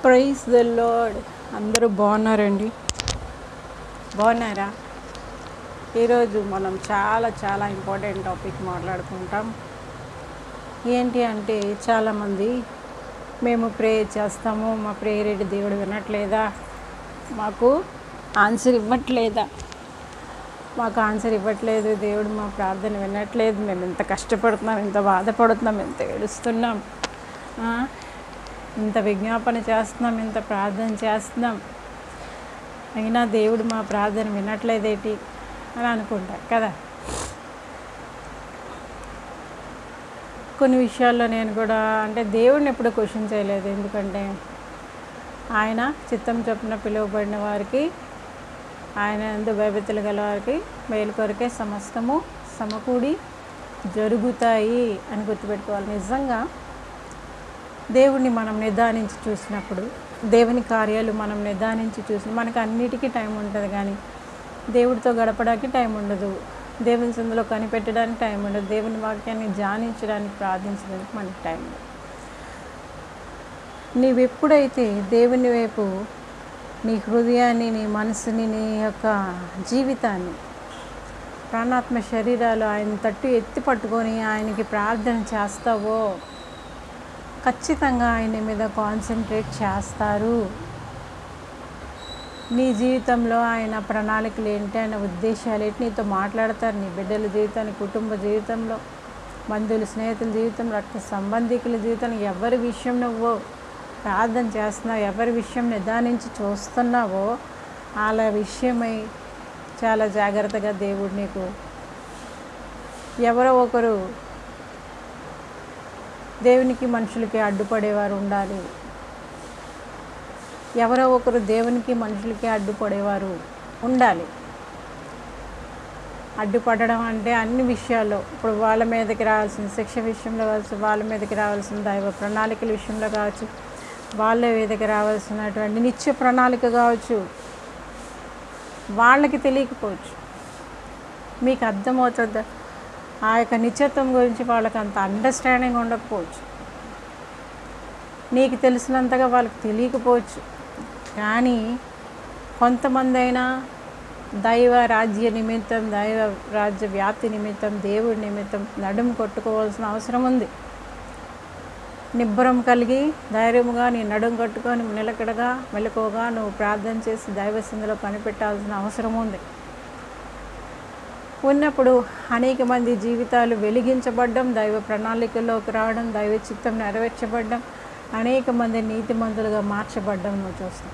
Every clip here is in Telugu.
Praise the lord. అందరూ బాగున్నారండి? బాగున్నారా? ఈరోజు మనం చాలా ఇంపార్టెంట్ టాపిక్ మాట్లాడుకుంటాం. ఏంటి అంటే, చాలామంది మేము ప్రేయర్ చేస్తాము, మా ప్రేయర్ ఏంటి దేవుడు వినట్లేదా, మాకు ఆన్సర్ ఇవ్వట్లేదు, దేవుడు మా ప్రార్థన వినట్లేదు, మేము ఎంత కష్టపడుతున్నాం, ఎంత బాధపడుతున్నాం, ఎంత ఏడుస్తున్నాం, ఇంత విజ్ఞాపన చేస్తున్నాం, ఇంత ప్రార్థన చేస్తున్నాం, అయినా దేవుడు మా ప్రార్థన వినట్లేదేటి అని అనుకుంటారు కదా. కొన్ని విషయాల్లో నేను కూడా దేవుడిని ఎప్పుడు క్వశ్చన్ చేయలేదు. ఎందుకంటే ఆయన చిత్తం చొప్పున పిలువబడిన వారికి, ఆయన యందు భయభక్తులు గల వారికి మేలు కొరకే సమస్తము సమకూడి జరుగుతాయి అని గుర్తుపెట్టుకోవాలి. నిజంగా దేవుణ్ణి మనం నిదానించి చూసినప్పుడు, దేవుని కార్యాలు మనం నిదానించి చూసి, మనకు అన్నిటికీ టైం ఉంటుంది, కానీ దేవుడితో గడపడానికి టైం ఉండదు, దేవుని సందులో కనిపెట్టడానికి టైం ఉండదు, దేవుని వాక్యాన్ని ధ్యానించడానికి, ప్రార్థించడానికి మనకి టైం ఉండదు. నీవెప్పుడైతే దేవుని వైపు నీ హృదయాన్ని, నీ మనసుని, నీ యొక్క జీవితాన్ని, ప్రాణాత్మ శరీరాలు ఆయన తట్టు ఎత్తి పట్టుకొని ఆయనకి ప్రార్థన చేస్తావో, ఖచ్చితంగా ఆయన మీద కాన్సన్ట్రేట్ చేస్తారు. నీ జీవితంలో ఆయన ప్రణాళికలు ఏంటి, ఆయన ఉద్దేశాలు ఏంటి, నీతో మాట్లాడతారు. నీ బిడ్డల జీవితాన్ని, కుటుంబ జీవితంలో, బంధువులు, స్నేహితుల జీవితంలో, రక్త సంబంధికుల జీవితంలో, ఎవరి విషయం నువ్వు ప్రార్థన చేస్తున్నావు, ఎవరి విషయం నిదానించి చూస్తున్నావో వాళ్ళ విషయమై చాలా జాగ్రత్తగా దేవుడు నీకు ఎవరో ఒకరు దేవునికి మనుషులకి అడ్డుపడేవారు ఉండాలి. ఎవరో ఒకరు దేవునికి మనుషులకి అడ్డుపడేవారు ఉండాలి. అడ్డుపడడం అంటే అన్ని విషయాల్లో, ఇప్పుడు వాళ్ళ మీదకి రావాల్సిన శిక్ష విషయంలో కావచ్చు, వాళ్ళ మీదకి రావాల్సిన దైవ ప్రణాళికల విషయంలో కావచ్చు, వాళ్ళ మీదకి రావాల్సినటువంటి నిత్య ప్రణాళిక కావచ్చు, వాళ్ళకి తెలియకపోవచ్చు. మీకు అర్థమవుతుందా? ఆ యొక్క నిత్యత్వం గురించి వాళ్ళకి అంత అండర్స్టాండింగ్ ఉండకపోవచ్చు, నీకు తెలిసినంతగా వాళ్ళకి తెలియకపోవచ్చు. కానీ కొంతమంది అయినా దైవ రాజ్య నిమిత్తం, దైవ రాజ్య వ్యాప్తి నిమిత్తం, దేవుడి నిమిత్తం నడుము కొట్టుకోవాల్సిన అవసరం ఉంది. నిబ్బరం కలిగి ధైర్యముగా నీ నడుము కట్టుకొని నిలకడగా మెలకువగా నువ్వు ప్రార్థన చేసి దైవ సంధిలో కనిపెట్టాల్సిన అవసరం ఉంది. ఉన్నప్పుడు అనేక మంది జీవితాలు వెలిగించబడ్డం, దైవ ప్రణాళికల్లోకి రావడం, దైవ చిత్తం నెరవేర్చబడ్డం, అనేక మంది నీతిమంతులుగా మార్చబడ్డం నువ్వు చూస్తావు.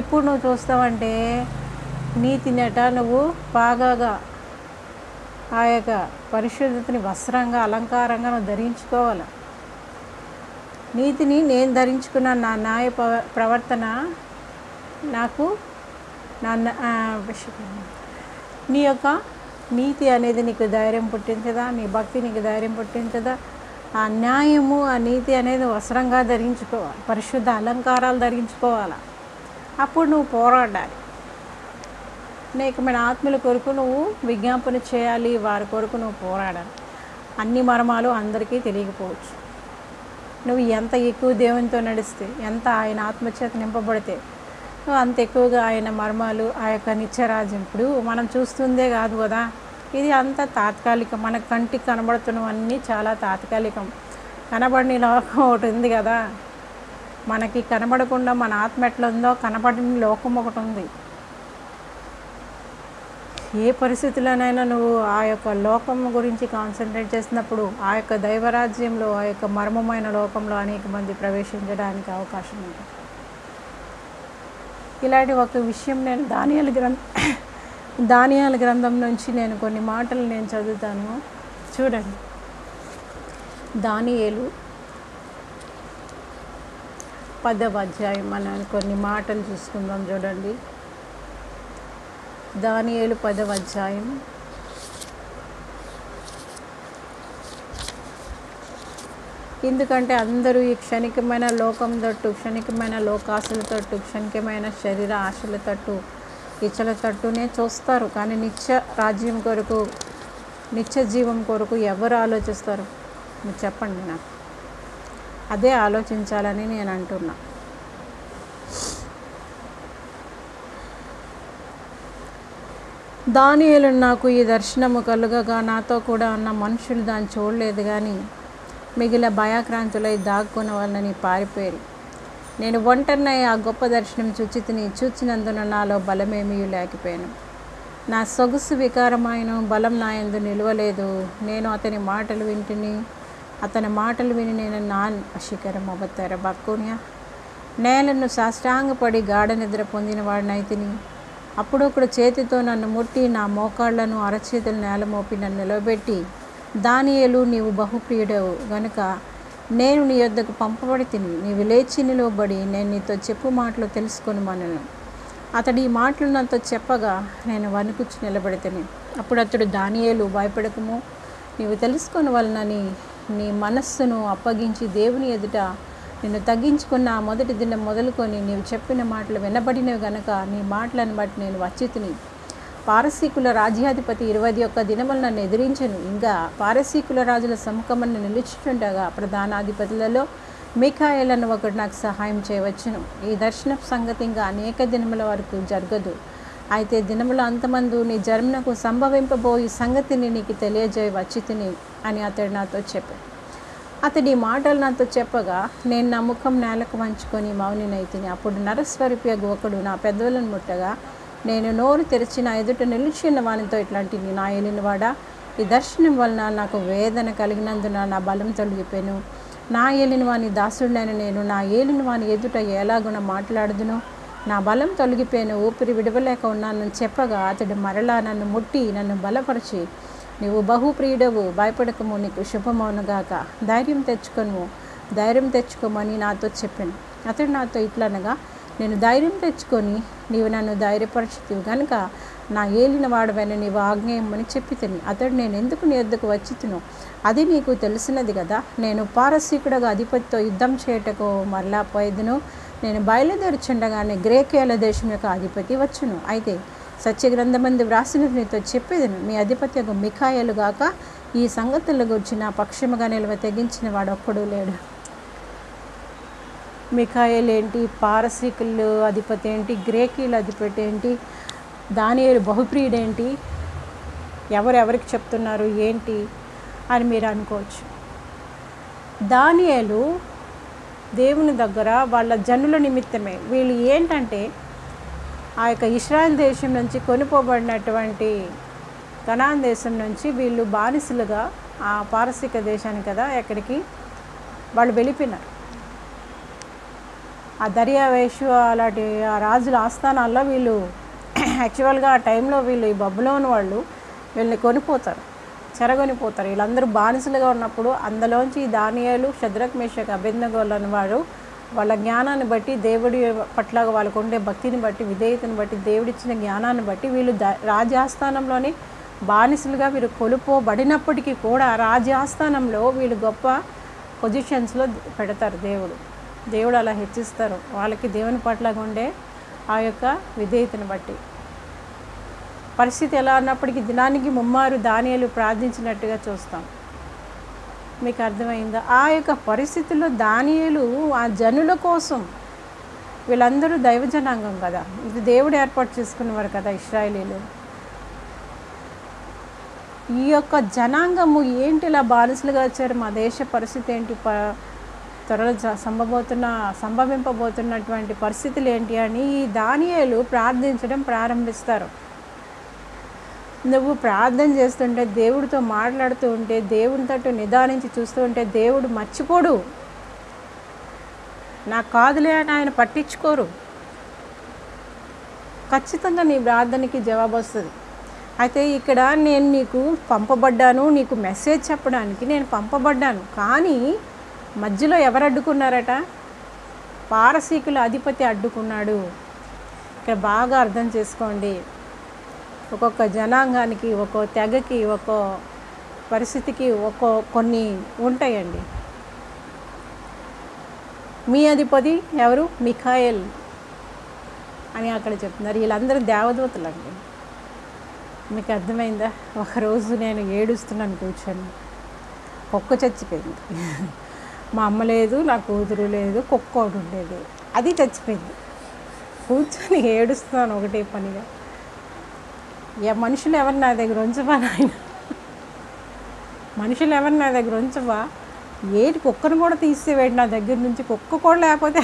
ఎప్పుడు నువ్వు చూస్తావంటే, నీతినట నువ్వు బాగా ఆ యొక్క పరిశుద్ధతని వస్త్రంగా, అలంకారంగా నువ్వు ధరించుకోవాలి. నీతిని నేను ధరించుకున్న నా న్యాయ ప్రవర్తన నాకు నీ యొక్క నీతి అనేది నీకు ధైర్యం పుట్టించదా, నీ భక్తి నీకు ధైర్యం పుట్టించదా? ఆ న్యాయము, ఆ నీతి అనేది వస్త్రంగా ధరించుకోవాలి, పరిశుద్ధ అలంకారాలు ధరించుకోవాలి. అప్పుడు నువ్వు పోరాడాలి. అనేకమైన ఆత్మల కొరకు నువ్వు విజ్ఞాపన చేయాలి, వారి కొరకు నువ్వు పోరాడాలి. అన్ని మర్మాలు అందరికీ తెలియకపోవచ్చు. నువ్వు ఎంత ఎక్కువ దేవునితో నడిస్తే, ఎంత ఆయన ఆత్మచేత నింపబడితే, నువ్వు అంత ఎక్కువగా ఆయన మర్మాలు, ఆ యొక్క నిత్యరాజ్యం, ఇప్పుడు మనం చూస్తుందే కాదు కదా, ఇది అంత తాత్కాలికం. మన కంటికి కనబడుతున్నవన్నీ చాలా తాత్కాలికం. కనబడిన లోకం ఒకటి ఉంది కదా, మనకి కనబడకుండా మన ఆత్మ ఎట్లా ఉందో కనబడిన లోకం ఒకటి ఉంది. ఏ పరిస్థితుల్లోనైనా నువ్వు ఆ యొక్క లోకం గురించి కాన్సన్ట్రేట్ చేసినప్పుడు, ఆ యొక్క దైవరాజ్యంలో, ఆ యొక్క మర్మమైన లోకంలో అనేక మంది ప్రవేశించడానికి అవకాశం ఉంది. ఇలాంటి ఒక విషయం నేను దానియేలు గ్రంథం నుంచి నేను కొన్ని మాటలు నేను చదువుతాను, చూడండి. దానియేలు 10వ అధ్యాయం మనం కొన్ని మాటలు చూసుకుందాం. చూడండి, దానియేలు 10వ అధ్యాయం. ఎందుకంటే అందరూ ఈ క్షణికమైన లోకం తట్టు, క్షణికమైన లోకాశల తట్టు, క్షణికమైన శరీర ఆశల తట్టు, ఇచ్చల తట్టునే చూస్తారు. కానీ నిత్య రాజ్యం కొరకు, నిత్య జీవం కొరకు ఎవరు ఆలోచిస్తారు? మీరు చెప్పండి నాకు. అదే ఆలోచించాలని నేను అంటున్నా. దానియేలు నాకు ఈ దర్శనము కలుగగా నాతో కూడా ఉన్న మనుషులు దాన్ని చూడలేదు, కానీ మిగిలిన భయాక్రాంతులై దాక్కున్న వాళ్ళని పారిపోయారు. నేను ఒంటరినై ఆ గొప్ప దర్శనం చూచినందున నాలో బలమేమీ లేకపోయాను. నా సొగసు వికారమైన బలం నా యందు నిలవలేదు. నేను అతని మాటలు వింటిని, అతని మాటలు విని నేను నా శిఖరం అవతార బక్కునియా నేలను సాష్టాంగపడి గాఢ నిద్ర పొందిన వాడినైతిని. అప్పుడొకడు చేతితో నన్ను ముట్టి నా మోకాళ్లను అరచేతులు నేల మోపి నన్ను నిలబెట్టి, దానియేలు, నీవు బహుప్రియుడవు గనుక నేను నీ యొద్దకు పంపబడి తిని, నీవు లేచి నిలువబడి నేను నీతో చెప్పు మాటలు తెలుసుకొని మనను. అతడు ఈ మాటలు నాతో చెప్పగా నేను వణుకుచి నిలబడితిని. అప్పుడు అతడు, దానియేలు, భయపడకము, నీవు తెలుసుకొని వలనని నీ మనస్సును అప్పగించి దేవుని ఎదుట నిన్ను తగ్గించుకున్న ఆ మొదటి దినం మొదలుకొని నీవు చెప్పిన మాటలు వినబడినవి గనక నీ మాటలను బట్టి నేను వచ్చి తిని. పారసీకుల రాజ్యాధిపతి 21 దినములు నన్ను ఎదిరించెను. ఇంకా పారసీకుల రాజుల సముఖమని నిలుచుచుండగా ప్రధానాధిపతులలో మిఖాయేలను ఒకడు నాకు సహాయం చేయవచ్చును. ఈ దర్శన సంగతి ఇంకా అనేక దినముల వరకు జరగదు. అయితే దినముల అంతమందు నీ జన్మకు సంభవింపబోయి సంగతిని నీకు తెలియజేయ వచ్చి తిని అని అతడు నాతో చెప్పాడు. అతడి మాటలు నాతో చెప్పగా నేను నా ముఖం నేలకు వంచుకొని మౌనినైతిని. అప్పుడు నరస్వరూపియగు ఒకడు నా పెదవులను ముట్టగా నేను నోరు తెరిచి నా ఎదుట నిలిచిన వానితో ఇట్లాంటిని, నా ఏలినవాడా, ఈ దర్శనం వలన నాకు వేదన కలిగినందున నా బలం తొలగిపోయాను. నా ఏలిన వాని దాసుడైన నేను నా ఏలిన వాని ఎదుట ఎలాగున మాట్లాడుదును? నా బలం తొలగిపోయాను, ఊపిరి విడవలేక ఉన్నానని చెప్పగా అతడు మరలా నన్ను ముట్టి నన్ను బలపరిచి, నీవు బహుప్రియుడవు, భయపడకము, నీకు శుభమవునుగాక, ధైర్యం తెచ్చుకోమని నాతో చెప్పాను. అతడు నాతో ఇట్లనగా, నేను ధైర్యం తెచ్చుకొని నీవు నన్ను ధైర్యపరచుతివి కనుక నా ఏలిన వాడవైన నీవు ఆజ్ఞేయమని చెప్పితిని. అతడు, నేను ఎందుకు నీ వద్దకు వచ్చితును అది నీకు తెలిసినది కదా. నేను పారసీకుడగా అధిపతితో యుద్ధం చేయుటకు మరలా పోయేదును. నేను బయలుదేరుచుండగానే గ్రేకేల దేశం యొక్క అధిపతి వచ్చును. అయితే సత్యగ్రంథమందు వ్రాసినది నీతో చెప్పేదను, మీ అధిపత్యకు మిఖాయేలు గాక ఈ సంగతుల గురించి నా పక్షముగా నిలువ తెగించిన వాడు ఒక్కడూ లేడు. మిఖాయేలు ఏంటి, పారసీకులు అధిపతి ఏంటి, గ్రేకీల అధిపతి ఏంటి, దానియేలు బహుప్రియుడేంటి, ఎవరెవరికి చెప్తున్నారు ఏంటి అని మీరు అనుకోవచ్చు. దానియేలు దేవుని దగ్గర వాళ్ళ జనుల నిమిత్తమే. వీళ్ళు ఏంటంటే ఆ యొక్క ఇశ్రాయేల్ దేశం నుంచి కొనుపోబడినటువంటి కనాన్ దేశం నుంచి వీళ్ళు బానిసలుగా ఆ పారసీక దేశానికి కదా ఎక్కడికి వాళ్ళు వెళ్ళిపోయినారు. ఆ దర్యావేషు అలాంటి ఆ రాజుల ఆస్థానాల్లో వీళ్ళు యాక్చువల్గా ఆ టైంలో వీళ్ళు ఈ బబులోను వాళ్ళు వీళ్ళని కొనిపోతారు, చెరగొనిపోతారు. వీళ్ళందరూ బానిసలుగా ఉన్నప్పుడు అందులోంచి దానియేలు, షద్రక్, మేషక్, అబేద్నెగోలు అనేవాడు వాళ్ళ జ్ఞానాన్ని బట్టి, దేవుడి పట్ల వాళ్ళకు ఉండే భక్తిని బట్టి, విధేయతను బట్టి, దేవుడిచ్చిన జ్ఞానాన్ని బట్టి వీళ్ళు రాజాస్థానంలోనే బానిసలుగా వీరు కొలుపోబడినప్పటికీ కూడా రాజాస్థానంలో వీళ్ళు గొప్ప పొజిషన్స్లో పెడతారు. దేవుడు అలా హెచ్చిస్తారు వాళ్ళకి దేవుని పట్ల ఉండే ఆ యొక్క విధేయతను బట్టి. పరిస్థితి ఎలా అన్నప్పటికీ దినానికి ముమ్మారు దానియేలు ప్రార్థించినట్టుగా చూస్తాం. మీకు అర్థమైందా? ఆ యొక్క పరిస్థితుల్లో దానియేలు ఆ జనుల కోసం, వీళ్ళందరూ దైవ జనాంగం కదా, ఇది దేవుడు ఏర్పాటు చేసుకునేవారు కదా ఇశ్రాయేలీలు. ఈ యొక్క జనాంగము ఏంటి ఇలా బానిసలుగా వచ్చారు, మా దేశ పరిస్థితి ఏంటి, త్వరలో సంభవింపబోతున్నటువంటి పరిస్థితులు ఏంటి అని ఈ దానియేలు ప్రార్థించడం ప్రారంభిస్తారు. నువ్వు ప్రార్థన చేస్తుంటే, దేవుడితో మాట్లాడుతూ ఉంటే, దేవుని తట్టు నిదానించి చూస్తూ ఉంటే దేవుడు మర్చిపోడు. నాకు కాదులే అని ఆయన పట్టించుకోరు. ఖచ్చితంగా నీ ప్రార్థనకి జవాబు వస్తుంది. అయితే ఇక్కడ నేను నీకు పంపబడ్డాను, నీకు మెసేజ్ చెప్పడానికి నేను పంపబడ్డాను. కానీ మధ్యలో ఎవరు అడ్డుకున్నారట? పారసీకుల అధిపతి అడ్డుకున్నాడు. ఇక్కడ బాగా అర్థం చేసుకోండి. ఒక్కొక్క జనాంగానికి, ఒక్కో తెగకి, ఒక్కో పరిస్థితికి కొన్ని ఉంటాయండి. మీ అధిపతి ఎవరు? మిఖాయేల్ అని అక్కడ చెప్తున్నారు. వీళ్ళందరూ దేవదూతలండి. మీకు అర్థమైందా? ఒకరోజు నేను ఏడుస్తున్నాను కూర్చొని, కుక్క చచ్చిపోయింది. మా అమ్మ లేదు, నా కూతురు లేదు, కుక్క ఒకటి ఉండేది, అది చచ్చిపోయింది. కూర్చొని ఏడుస్తున్నాను ఒకటే పనిగా. మనుషులు ఎవరు నా దగ్గర ఉంచవా నాయన, మనుషులు ఎవరు నా దగ్గర ఉంచవా, ఏటి కుక్కను కూడా తీసేవేటి నా దగ్గర నుంచి, కుక్క కూడా లేకపోతే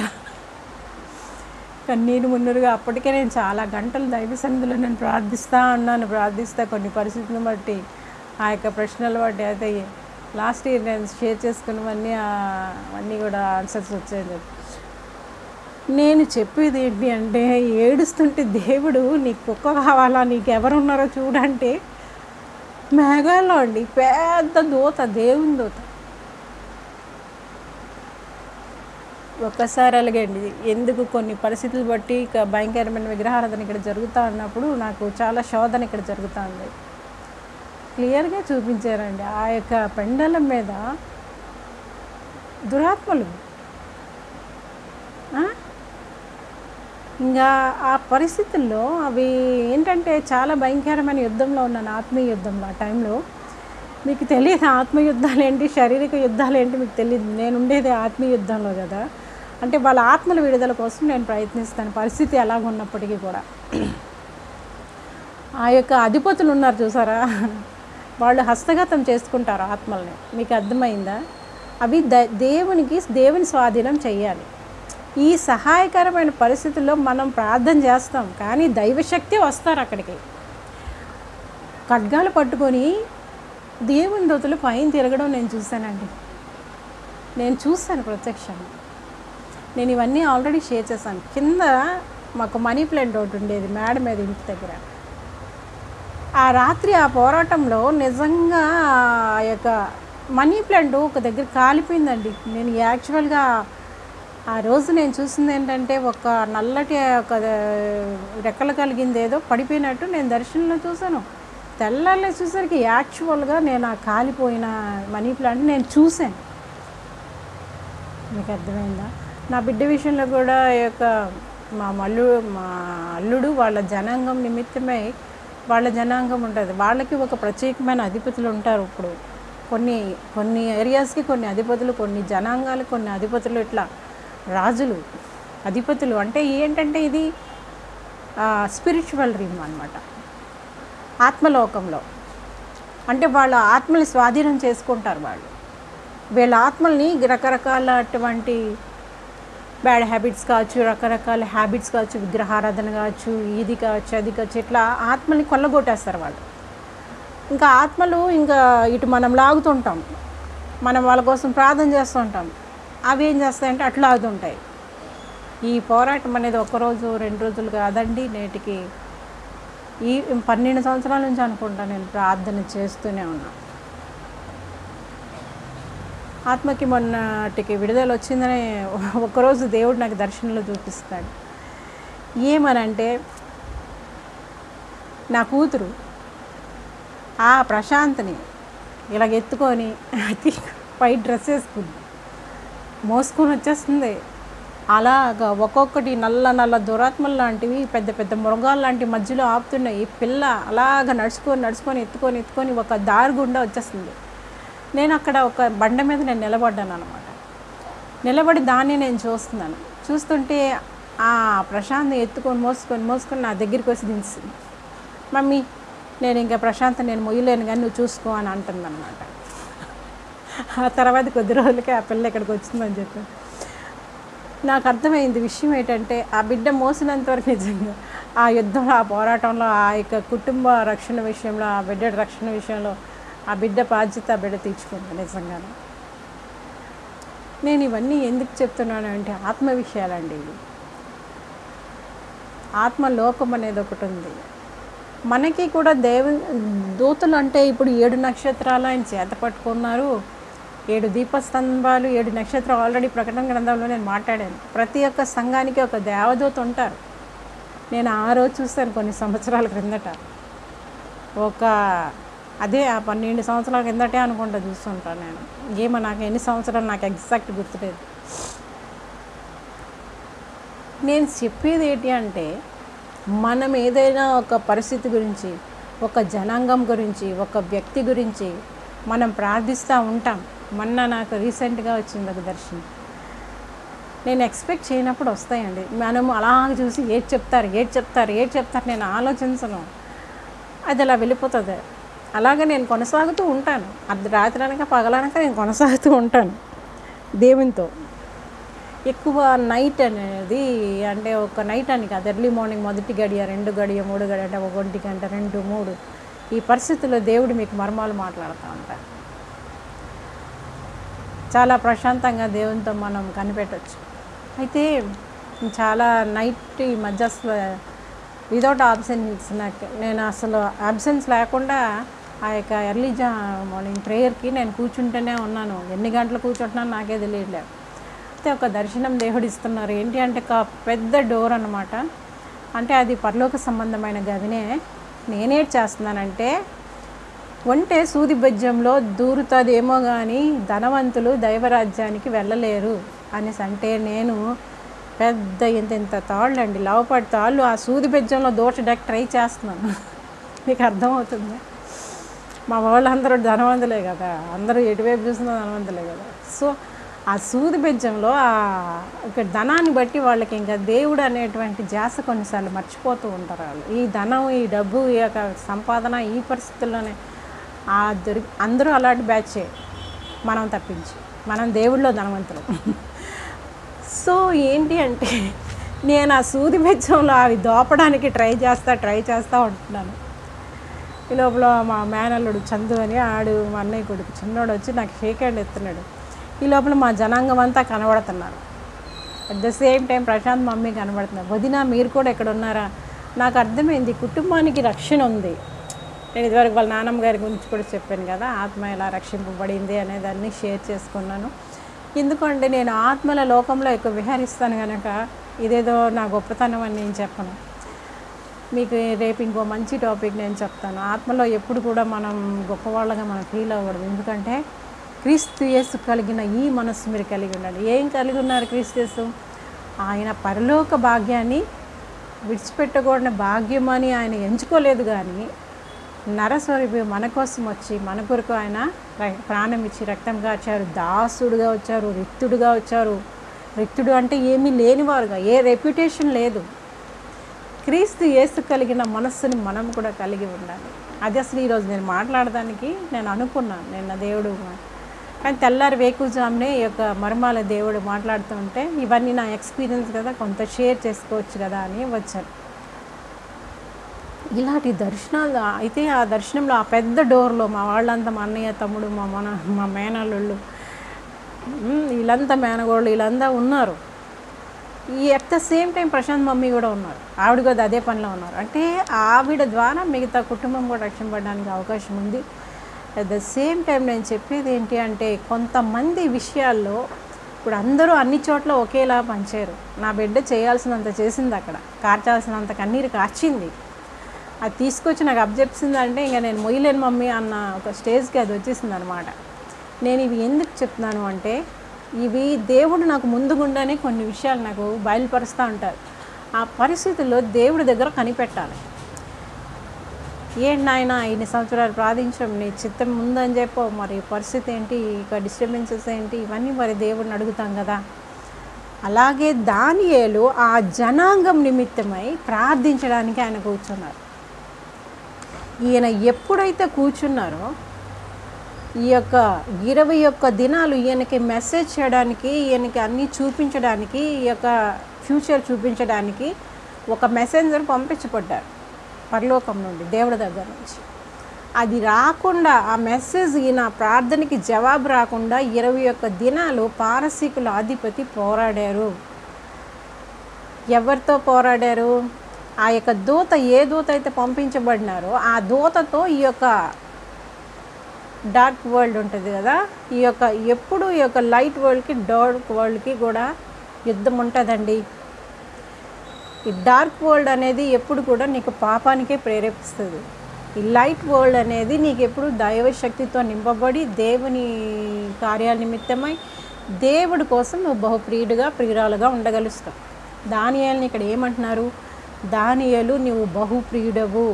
కన్నీరు మున్నీరుగా. అప్పటికే నేను చాలా గంటలు దైవ సన్నిధిలో నేను ప్రార్థిస్తా కొన్ని పరిస్థితులను బట్టి, ఆ యొక్క ప్రశ్నలు బట్టి. అయితే లాస్ట్ ఇయర్ నేను షేర్ చేసుకున్నవన్నీ అవన్నీ కూడా ఆన్సర్స్ వచ్చాయి. నేను చెప్పేది ఏంటి అంటే, ఏడుస్తుంటే దేవుడు నీకు కుక్క కావాలా, నీకు ఎవరున్నారో చూడంటే మేఘాల్లో అండి పెద్ద దూత, దేవుని దూత. ఒక్కసారి అలాగండి, ఎందుకు కొన్ని పరిస్థితులు బట్టి ఇక భయంకరమైన విగ్రహారాధన ఇక్కడ జరుగుతూ ఉన్నప్పుడు నాకు చాలా శోధన ఇక్కడ జరుగుతూ ఉంది. క్లియర్గా చూపించారండి, ఆ యొక్క పెండలం మీద దురాత్మలు. ఇంకా ఆ పరిస్థితుల్లో అవి ఏంటంటే చాలా భయంకరమైన యుద్ధంలో ఉన్నాను, ఆత్మీయ యుద్ధంలో. ఆ టైంలో మీకు తెలియదు ఆత్మయుద్ధాలు ఏంటి, శారీరక యుద్ధాలు ఏంటి మీకు తెలియదు. నేను ఉండేది ఆత్మీయ యుద్ధంలో కదా, అంటే వాళ్ళ ఆత్మల విడుదల కోసం నేను ప్రయత్నిస్తాను, పరిస్థితి ఎలాగున్నప్పటికీ కూడా. ఆ యొక్క అధిపతులు ఉన్నారు చూసారా, వాళ్ళు హస్తగతం చేసుకుంటారు ఆత్మల్ని. మీకు అర్థమైందా? అవి దేవుని స్వాధీనం చెయ్యాలి. ఈ సహాయకరమైన పరిస్థితుల్లో మనం ప్రార్థన చేస్తాం, కానీ దైవశక్తి వస్తారు అక్కడికి ఖడ్గాలు పట్టుకొని. దేవుని దూతలు పైన తిరగడం నేను చూశానండి, నేను చూశాను ప్రత్యక్షంగా. నేను ఇవన్నీ ఆల్రెడీ షేర్ చేశాను. కింద మాకు మనీ ప్లాంట్ ఒకటి ఉండేది మేడ మీద ఇంటి దగ్గర. ఆ రాత్రి ఆ పోరాటంలో నిజంగా ఆ యొక్క మనీ ప్లాంట్ ఒక దగ్గర కాలిపోయిందండి. నేను యాక్చువల్గా ఆ రోజు నేను చూసింది ఏంటంటే, ఒక నల్లటి ఒక రెక్కలు కలిగింది ఏదో పడిపోయినట్టు నేను దర్శనంలో చూశాను. తెల్లారులే చూసరికి యాక్చువల్గా నేను ఆ కాలిపోయిన మనీ ప్లాంట్ నేను చూశాను. మీకు అర్థమైందా? నా బిడ్డ విషయంలో కూడా ఈ యొక్క మా అల్లుడు వాళ్ళ జనాంగం నిమిత్తమై, వాళ్ళ జనాంగం ఉంటుంది, వాళ్ళకి ఒక ప్రత్యేకమైన అధిపతులు ఉంటారు. ఇప్పుడు కొన్ని ఏరియాస్కి కొన్ని అధిపతులు, కొన్ని జనాంగాలకు కొన్ని అధిపతులు, ఇట్లా రాజులు అధిపతులు. అంటే ఏంటంటే ఇది స్పిరిచువల్ రీమ్ అన్నమాట, ఆత్మలోకంలో. అంటే వాళ్ళ ఆత్మని స్వాధీనం చేసుకుంటారు వాళ్ళు. వీళ్ళ ఆత్మల్ని రకరకాల అటువంటి బ్యాడ్ హ్యాబిట్స్ కావచ్చు, రకరకాల హ్యాబిట్స్ కావచ్చు, విగ్రహారాధన కావచ్చు, ఇది కావచ్చు, అది కావచ్చు, ఇట్లా ఆత్మల్ని కొల్లగొట్టేస్తారు వాళ్ళు. ఇంకా ఆత్మలు ఇంకా ఇటు మనం లాగుతుంటాం, మనం వాళ్ళ కోసం ప్రార్థన చేస్తుంటాం, అవి ఏం చేస్తాయంటే అట్లా ఆగుతుంటాయి. ఈ పోరాటం అనేది ఒకరోజు 2 రోజులు కాదండి, నేటికి ఈ 12 సంవత్సరాల నుంచి అనుకుంటా నేను ప్రార్థన చేస్తూనే ఉన్నా. ఆత్మకి మొన్నటికి విడుదల వచ్చిందని ఒకరోజు దేవుడు నాకు దర్శనంలో చూపిస్తాడు. ఏమనంటే, నా కూతురు ఆ ప్రశాంత్ని ఇలాగ ఎత్తుకొని పై డ్రెస్ వేసుకుంది, మోసుకొని వచ్చేస్తుంది. అలాగా ఒక్కొక్కటి నల్ల దురాత్మలు లాంటివి, పెద్ద పెద్ద మృగాలు లాంటి మధ్యలో ఆపుతున్నాయి. ఈ పిల్ల అలాగ నడుచుకొని ఎత్తుకొని ఒక దారి గుండా వచ్చేస్తుంది. నేను అక్కడ ఒక బండ మీద నేను నిలబడ్డాను అనమాట. నిలబడి దాన్ని నేను చూస్తుంటే ఆ ప్రశాంత్ ఎత్తుకొని మోసుకొని నా దగ్గరికి వచ్చి దించింది. మమ్మీ నేను ఇంకా ప్రశాంత్ నేను మొయ్యలేను కానీ నువ్వు చూసుకో అని అంటుందన్నమాట. ఆ తర్వాత కొద్ది రోజులకే ఆ పిల్ల ఇక్కడికి వచ్చిందని చెప్పి నాకు అర్థమైంది. విషయం ఏంటంటే, ఆ బిడ్డ మోసినంతవరకు నిజంగా ఆ యుద్ధంలో, ఆ పోరాటంలో, ఆ యొక్క కుటుంబ రక్షణ విషయంలో, ఆ బిడ్డ రక్షణ విషయంలో ఆ బిడ్డ బాధ్యత ఆ బిడ్డ తీర్చుకుంది నిజంగానే. నేను ఇవన్నీ ఎందుకు చెప్తున్నాను అంటే, ఆత్మ విషయాలండి ఇవి. ఆత్మలోకం అనేది ఒకటి ఉంది మనకి కూడా. దూతలు అంటే ఇప్పుడు 7 నక్షత్రాలు ఆయన చేత పట్టుకున్నారు, 7 దీపస్తంభాలు, 7 నక్షత్రాలు. ఆల్రెడీ ప్రకటన గ్రంథంలో నేను మాట్లాడాను. ప్రతి ఒక్క సంఘానికి ఒక దేవదూత ఉంటారు. నేను ఆ రోజు చూస్తాను కొన్ని సంవత్సరాల క్రిందట, అదే ఆ 12 సంవత్సరాల కిందటే అనుకుంటా చూస్తుంటాను నేను. ఏమో నాకు ఎన్ని సంవత్సరాలు నాకు ఎగ్జాక్ట్ గుర్తులేదు. నేను చెప్పేది ఏంటి అంటే, మనం ఏదైనా ఒక పరిస్థితి గురించి, ఒక జనాంగం గురించి, ఒక వ్యక్తి గురించి మనం ప్రార్థిస్తూ ఉంటాం. మొన్న నాకు రీసెంట్గా వచ్చింది ఒక దర్శనం. నేను ఎక్స్పెక్ట్ చేయనప్పుడు వస్తాయండి. మనం అలా చూసి ఏది చెప్తారు నేను ఆలోచించను. అది అలా వెళ్ళిపోతుంది. అలాగే నేను కొనసాగుతూ ఉంటాను. రాత్రి అనక పగలనక నేను కొనసాగుతూ ఉంటాను దేవునితో. ఎక్కువ నైట్ అనేది అంటే ఒక నైట్ అని కాదు, ఎర్లీ మార్నింగ్ మొదటి గడియ, 2 గడియ, 3 గడియ అంటే 1 గంట, 2, 3 ఈ పరిస్థితుల్లో దేవుడు మీకు మర్మాలు మాట్లాడుతూ ఉంటారు. చాలా ప్రశాంతంగా దేవునితో మనం కనిపెట్టవచ్చు. అయితే చాలా నైట్ ఈ మధ్య అసలు వితౌట్ ఆబ్సెన్స్ నేను అసలు అబ్సెన్స్ లేకుండా ఆ యొక్క ఎర్లీ మార్నింగ్ ప్రేయర్కి నేను కూర్చుంటూనే ఉన్నాను. ఎన్ని గంటలు కూర్చుంటున్నాను నాకే తెలియట్లేదు. అయితే ఒక దర్శనం దేవుడు ఇస్తున్నారు. ఏంటి అంటే ఒక పెద్ద డోర్ అన్నమాట. అంటే అది పరలోక సంబంధమైన గదినే. నేనేటి చేస్తున్నానంటే, ఒంటే సూది బెజ్జంలో దూరుతుందేమో కానీ ధనవంతులు దైవరాజ్యానికి వెళ్ళలేరు అనేసి అంటే, నేను పెద్ద ఇంత తాళ్ళు అండి, లావుపాటి తాళ్ళు ఆ సూది బెజ్జంలో దూర్చడానికి ట్రై చేస్తున్నాను. మీకు అర్థమవుతుంది. మా వాళ్ళందరూ ధనవంతులే కదా, అందరూ ఎటువైపు చూసినా ధనవంతులే కదా. సో ఆ సూది బెజ్జంలో ఇక్కడ ధనాన్ని బట్టి వాళ్ళకి ఇంకా దేవుడు అనేటువంటి ధ్యాస కొన్నిసార్లు మర్చిపోతూ ఉంటారు వాళ్ళు. ఈ ధనం, ఈ డబ్బు, ఈ యొక్క సంపాదన ఈ పరిస్థితుల్లోనే అందరూ అలాంటి బ్యాచే, మనం తప్పించి. మనం దేవుడిలో ధనవంతులు. సో ఏంటి అంటే, నేను ఆ సూది బెజ్జంలో అవి దోపడానికి ట్రై చేస్తూ ఉంటున్నాను. ఈ లోపల మా మేనల్లుడు చందు అని ఆడు మా అన్నయ్య కొడుకు చిన్నోడు వచ్చి నాకు షేక్ హ్యాండ్ ఎత్తున్నాడు. ఈ లోపల మా జనాంగం అంతా కనబడుతున్నారు. At the same time Prashant mummy కనబడుతున్నారు. వదినా మీరు కూడా ఎక్కడ ఉన్నారా? నాకు అర్థమైంది, కుటుంబానికి రక్షణ ఉంది. నేను ఇదివరకు వాళ్ళ నాన్నమ్మ గారి గురించి కూడా చెప్పాను కదా, ఆత్మ ఎలా రక్షింపబడింది అనేదాన్ని షేర్ చేసుకున్నాను. ఎందుకంటే నేను ఆత్మల లోకంలో ఎక్కువ విహరిస్తాను కనుక ఇదేదో నా గొప్పతనం అని నేను చెప్పను. మీకు రేపు ఇంకో మంచి టాపిక్ నేను చెప్తాను. ఆత్మలో ఎప్పుడు కూడా మనం గొప్పవాళ్ళగా మనం ఫీల్ అవ్వకూడదు. ఎందుకంటే క్రీస్తు యేసు కలిగిన ఈ మనస్సు మీరు కలిగి ఉండాలి. ఏం కలిగి ఉన్నారు క్రీస్తు యేసు? ఆయన పరలోక భాగ్యాన్ని విడిచిపెట్టకూడని భాగ్యం అని ఆయన ఎంచుకోలేదు, కానీ నరస్వరూపి మన కోసం వచ్చి మన కొరకు ఆయన ప్రాణం ఇచ్చి రక్తం కాచారు. దాసుడుగా వచ్చారు, రిక్తుడుగా వచ్చారు. రిక్తుడు అంటే ఏమీ లేనివారుగా, ఏ రెప్యుటేషన్ లేదు. క్రీస్తు యేసు కలిగిన మనస్సుని మనం కూడా కలిగి ఉండాలి. అది అసలు ఈరోజు నేను మాట్లాడడానికి నేను అనుకున్నాను. నిన్న దేవుడు కానీ తెల్లారి వేకుజామునే ఈ యొక్క మర్మాల దేవుడు మాట్లాడుతూ ఉంటే, ఇవన్నీ నా ఎక్స్పీరియన్స్ కదా, కొంత షేర్ చేసుకోవచ్చు కదా అని వచ్చాను. ఇలాంటి దర్శనాలు అయితే ఆ దర్శనంలో ఆ పెద్ద డోర్లో మా వాళ్ళంతా, మా అన్నయ్య, తమ్ముడు, మా మేనల్లుళ్ళు, వీళ్ళంతా మేనగోళ్ళు, వీళ్ళంతా ఉన్నారు. At the same time Prashant mummy కూడా ఉన్నారు. ఆవిడ కూడా అదే పనిలో ఉన్నారు. అంటే ఆవిడ ద్వారా మిగతా కుటుంబం కూడా రక్షింపడానికి అవకాశం ఉంది. అట్ ద సేమ్ టైం నేను చెప్పేది ఏంటి అంటే, కొంతమంది విషయాల్లో ఇప్పుడు అందరూ అన్ని చోట్ల ఒకేలా పనిచేయరు. నా బిడ్డ చేయాల్సినంత చేసింది, అక్కడ కార్చాల్సినంత కన్నీరు కార్చింది. అది తీసుకొచ్చి నాకు అబ్జెప్సింది అంటే ఇంకా నేను మొయ్యలేను మమ్మీ అన్న ఒక స్టేజ్కి అది వచ్చేసింది అనమాట. నేను ఇవి ఎందుకు చెప్తున్నాను అంటే, ఇవి దేవుడు నాకు ముందుగుండానే కొన్ని విషయాలు నాకు బయలుపరుస్తూ ఉంటారు. ఆ పరిస్థితుల్లో దేవుడి దగ్గర కనిపెట్టాలి. ఏంటి నాయన ఇన్ని సంవత్సరాలు ప్రార్థించడం, నీ చిత్తం ముందని చెప్పో, మరి పరిస్థితి ఏంటి, ఇక డిస్టర్బెన్సెస్ ఏంటి, ఇవన్నీ మరి దేవుడిని అడుగుతాం కదా. అలాగే దానియేలు ఆ జనాంగం నిమిత్తమై ప్రార్థించడానికి ఆయన కూర్చున్నారు. ఈయన ఎప్పుడైతే కూర్చున్నారో, ఈ యొక్క 21 దినాలు ఈయనకి మెసేజ్ చేయడానికి, ఈయనకి అన్నీ చూపించడానికి, ఈ యొక్క ఫ్యూచర్ చూపించడానికి ఒక మెసెంజర్ పంపించబడ్డారు పరలోకం నుండి, దేవుడి దగ్గర నుంచి. అది రాకుండా, ఆ మెసేజ్ ఈయన ప్రార్థనకి జవాబు రాకుండా 21 దినాలు పారసీకుల అధిపతి పోరాడారు. ఎవరితో పోరాడారు? ఆ యొక్క దూత, ఏ దూత అయితే పంపించబడినారో ఆ దూతతో ఈ యొక్క డార్క్ వరల్డ్ ఉంటుంది కదా, ఈ యొక్క ఎప్పుడు ఈ యొక్క లైట్ వరల్డ్కి డార్క్ వరల్డ్కి కూడా యుద్ధం ఉంటుందండి. ఈ డార్క్ వరల్డ్ అనేది ఎప్పుడు కూడా నీకు పాపానికే ప్రేరేపిస్తుంది. ఈ లైట్ వరల్డ్ అనేది నీకు ఎప్పుడు దైవశక్తితో నింపబడి దేవుని కార్యాల నిమిత్తమై దేవుడి కోసం నువ్వు బహుప్రియుడిగా, ప్రియురాలుగా ఉండగలుగుతావు. దానియేలుని ఇక్కడ ఏమంటున్నారు? దానియేలు నువ్వు బహుప్రియుడవు,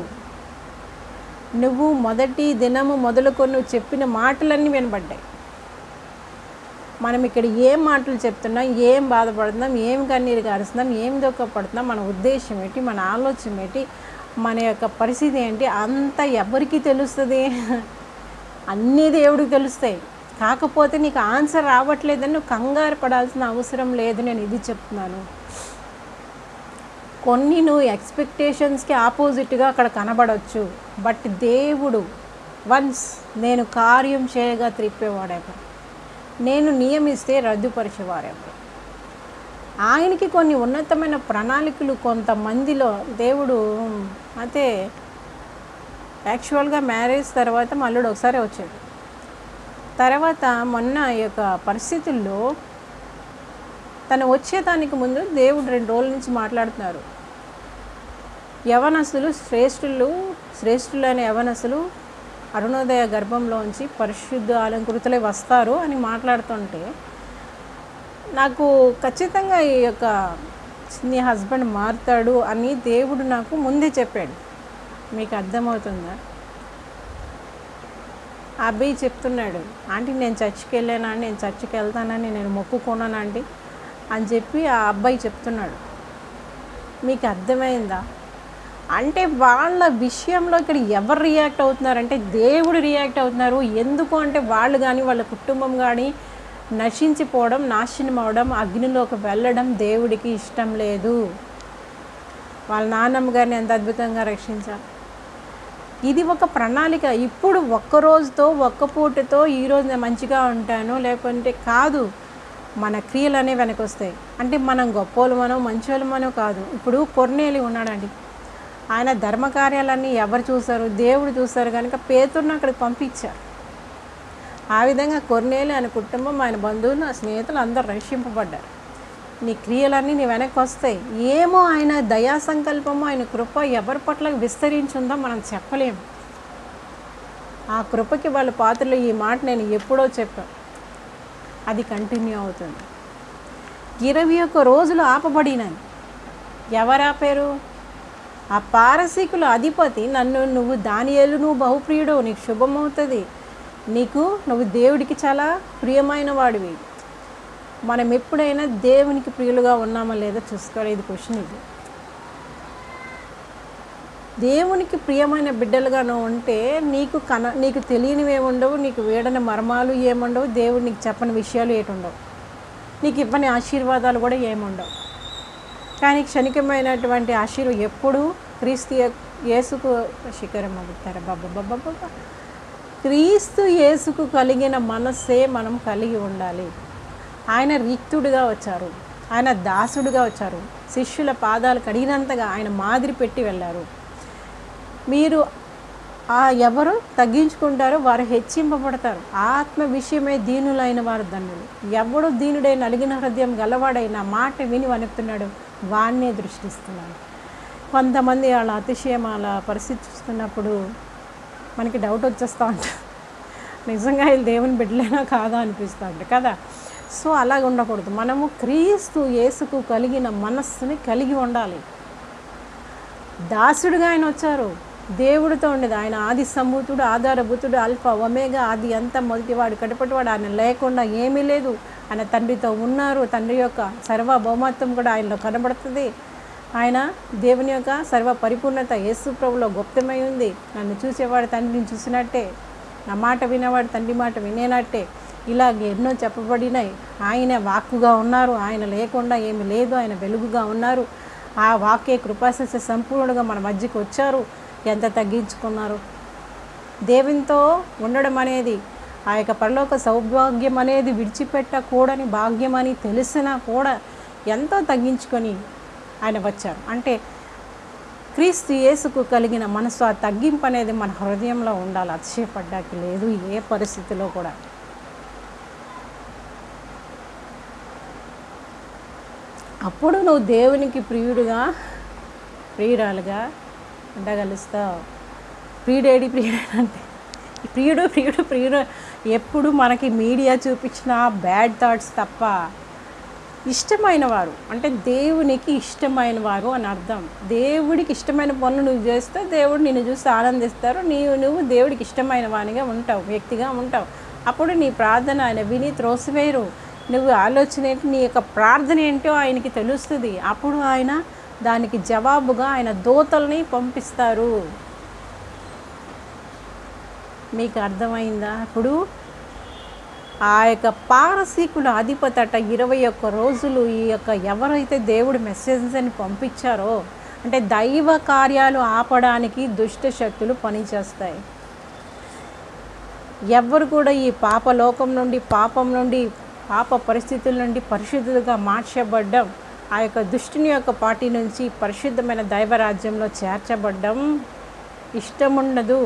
నువ్వు మొదటి దినము మొదలుకొని నువ్వు చెప్పిన మాటలన్నీ వినబడ్డాయి. మనం ఇక్కడ ఏం మాటలు చెప్తున్నాం, ఏం బాధపడుతున్నాం, ఏం కన్నీరు కారుస్తున్నాం, ఏం దుఃఖపడుతున్నాం, మన ఉద్దేశం ఏంటి, మన ఆలోచన ఏంటి, మన యొక్క పరిస్థితి ఏంటి అంత ఎవరికి తెలుస్తుంది? అన్నీ దేవుడికి తెలుస్తాయి. కాకపోతే నీకు ఆన్సర్ రావట్లేదని నువ్వు కంగారు పడాల్సిన అవసరం లేదు. నేను ఇది చెప్తున్నాను. కొన్ని నువ్వు ఎక్స్పెక్టేషన్స్కి ఆపోజిట్గా అక్కడ కనబడవచ్చు. బట్ దేవుడు వన్స్ నేను కార్యం చేయగా త్రిప్పేవాడెవరు, నేను నియమిస్తే రద్దుపరిచేవారెవరు. ఆయనకి కొన్ని ఉన్నతమైన ప్రణాళికలు కొంతమందిలో దేవుడు. అయితే యాక్చువల్గా మ్యారేజ్ తర్వాత మల్లుడు ఒకసారి వచ్చాడు. తర్వాత మొన్న ఈ యొక్క పరిస్థితుల్లో తను వచ్చేదానికి ముందు దేవుడు 2 రోజుల నుంచి మాట్లాడుతున్నారు. యవనస్తులు శ్రేష్ఠులైన యవనస్తులు అరుణోదయ గర్భంలోంచి పరిశుద్ధ అలంకృతులై వస్తారు అని మాట్లాడుతుంటే నాకు ఖచ్చితంగా ఈ యొక్క నీ హస్బెండ్ మారుతాడు అని దేవుడు నాకు ముందే చెప్పాడు. మీకు అర్థమవుతుందా? ఆ అబ్బాయి చెప్తున్నాడు, ఆంటీ నేను చర్చికి వెళ్ళానండి, నేను చర్చికి వెళ్తానని నేను మొక్కుకున్నానండి అని చెప్పి ఆ అబ్బాయి చెప్తున్నాడు. మీకు అర్థమైందా? అంటే వాళ్ళ విషయంలో ఇక్కడ ఎవరు రియాక్ట్ అవుతున్నారంటే దేవుడు రియాక్ట్ అవుతున్నారు. ఎందుకు అంటే వాళ్ళు కానీ వాళ్ళ కుటుంబం కానీ నశించిపోవడం, నాశనం అవడం, అగ్నిలోకి వెళ్ళడం దేవుడికి ఇష్టం లేదు. వాళ్ళ నాన్నమ్మ గారిని ఎంత అద్భుతంగా రక్షించారు. ఇది ఒక ప్రణాళిక. ఇప్పుడు ఒక్క రోజుతో ఒక్క పూటతో ఈరోజు నేను మంచిగా ఉంటాను లేకుంటే కాదు. మన క్రియలు అనేవి వెనక్కి వస్తాయి. అంటే మనం గొప్పోళ్ళమనో మంచోళ్ళమనో కాదు. ఇప్పుడు కొర్నేలి ఉన్నాడండి, ఆయన ధర్మకార్యాలన్నీ ఎవరు చూశారు? దేవుడు చూశారు కనుక పేతురుని అక్కడికి పంపించారు. ఆ విధంగా కొర్నేలి, ఆయన కుటుంబం, ఆయన బంధువులు, స్నేహితులు అందరూ రక్షింపబడ్డారు. నీ క్రియలన్నీ నీ వెనక్కి వస్తాయి. ఏమో ఆయన దయా సంకల్పము, ఆయన కృప ఎవరి పట్ల విస్తరించుందో మనం చెప్పలేము. ఆ కృపకి వాళ్ళ పాత్రలు ఈ మాట నేను ఎప్పుడో చెప్పాను, అది కంటిన్యూ అవుతుంది. 21 రోజులు ఆపబడినని ఎవరు ఆపారు? ఆ పారసీకుల అధిపతి నువ్వు దానియేలు, నువ్వు బహుప్రియుడు, నీకు శుభమవుతుంది, నువ్వు దేవుడికి చాలా ప్రియమైన వాడివి. మనం ఎప్పుడైనా దేవునికి ప్రియులుగా ఉన్నామా లేదా చూసుకోవాలి. ఇది క్వశ్చన్. ఇది దేవునికి ప్రియమైన బిడ్డలుగా నువ్వు ఉంటే నీకు తెలియనివి ఏముండవు, నీకు వేడని మర్మాలు ఏముండవు, దేవుడు నీకు చెప్పని విషయాలు ఏటుండవు, నీకు ఇవ్వని ఆశీర్వాదాలు కూడా ఏముండవు. కానీ క్షణికమైనటువంటి ఆశీర్వాదం ఎప్పుడు క్రీస్తు యేసుకు శిఖరం అవుతారు. బాబా క్రీస్తు యేసుకు కలిగిన మనస్సే మనం కలిగి ఉండాలి. ఆయన రిక్తుడిగా వచ్చారు, ఆయన దాసుడుగా వచ్చారు, శిష్యుల పాదాలు కడిగినంతగా ఆయన మాదిరి పెట్టి వెళ్ళారు. మీరు ఎవరు తగ్గించుకుంటారో వారు హెచ్చింపబడతారు. ఆత్మ విషయమే దీనులైన వారు ధన్యులు. ఎవడు దీనుడై నలిగిన హృదయం గలవాడైన మాట విని వణుకుతున్నాడు వాణ్ణే దృష్టిస్తున్నాడు. కొంతమంది వాళ్ళ అతిశయం, వాళ్ళ పరిస్థితి చూస్తున్నప్పుడు మనకి డౌట్ వచ్చేస్తూ ఉంటుంది, నిజంగా వీళ్ళు దేవుని బిడ్డలేనా కాదా అనిపిస్తూ ఉంటుంది కదా. సో అలాగ ఉండకూడదు. మనము క్రీస్తు యేసుకు కలిగిన మనస్సుని కలిగి ఉండాలి. దాసుడుగా ఆయన వచ్చారు, దేవుడితో ఉండేది. ఆయన ఆది సంభూతుడు, ఆధారభూతుడు, అల్ఫా ఒమేగా, ఆది అంత మొదటివాడు, కడపటివాడు. ఆయన లేకుండా ఏమీ లేదు. ఆయన తండ్రితో ఉన్నారు. తండ్రి యొక్క సర్వభౌమత్వం కూడా ఆయనలో కనబడుతుంది. ఆయన దేవుని యొక్క సర్వ పరిపూర్ణత యేసు ప్రభులో గుప్తమై ఉంది. నన్ను చూసేవాడు తండ్రిని చూసినట్టే, నా మాట వినేవాడు తండ్రి మాట వినేనట్టే. ఇలాగ ఎన్నో చెప్పబడినాయి. ఆయన వాక్కుగా ఉన్నారు, ఆయన లేకుండా ఏమి లేదు, ఆయన వెలుగుగా ఉన్నారు. ఆ వాక్యే కృపాసస్య సంపూర్ణంగా మన మధ్యకి వచ్చారు. ఎంత తగ్గించుకున్నారు. దేవునితో ఉండడం అనేది, ఆ యొక్క పరలోక సౌభాగ్యం అనేది విడిచిపెట్టకూడని భాగ్యం అని తెలిసినా కూడా ఎంతో తగ్గించుకొని ఆయన వచ్చారు. అంటే క్రీస్తు యేసుకు కలిగిన మనసు, ఆ తగ్గింపు అనేది మన హృదయంలో ఉండాలి. అతిశయపడ్డానికి లేదు ఏ పరిస్థితిలో కూడా. అప్పుడు నువ్వు దేవునికి ప్రియురాలుగా ఉండగలుస్తావు. ప్రియుడేడి అంటే ప్రియుడు ఎప్పుడు మనకి మీడియా చూపించిన బ్యాడ్ థాట్స్ తప్ప ఇష్టమైన వారు అంటే దేవునికి ఇష్టమైన వారు అని అర్థం. దేవుడికి ఇష్టమైన పనులు నువ్వు చేస్తే దేవుడు నిన్ను చూసి ఆనందిస్తారు. నువ్వు దేవుడికి ఇష్టమైన వానిగా ఉంటావు, వ్యక్తిగా ఉంటావు. అప్పుడు నీ ప్రార్థన ఆయన విని త్రోసివేయరు. నువ్వు ఆలోచన ఏంటి, నీ యొక్క ప్రార్థన ఏంటో ఆయనకి తెలుస్తుంది. అప్పుడు ఆయన దానికి జవాబుగా ఆయన దూతల్ని పంపిస్తారు. మీకు అర్థమైందా? ఇప్పుడు ఆ యొక్క పారసీకుల అధిపతి అట 21 రోజులు ఈ యొక్క ఎవరైతే దేవుడు మెసేజెస్ని పంపించారో, అంటే దైవ కార్యాలు ఆపడానికి దుష్ట శక్తులు పనిచేస్తాయి. ఎవ్వరు కూడా ఈ పాపలోకం నుండి, పాపం నుండి, పాప పరిస్థితుల నుండి పరిశుద్ధులుగా మార్చబడ్డం, ఆ యొక్క దుష్టుని యొక్క పార్టీ నుంచి పరిశుద్ధమైన దైవరాజ్యంలో చేర్చబడ్డం ఇష్టముండదు.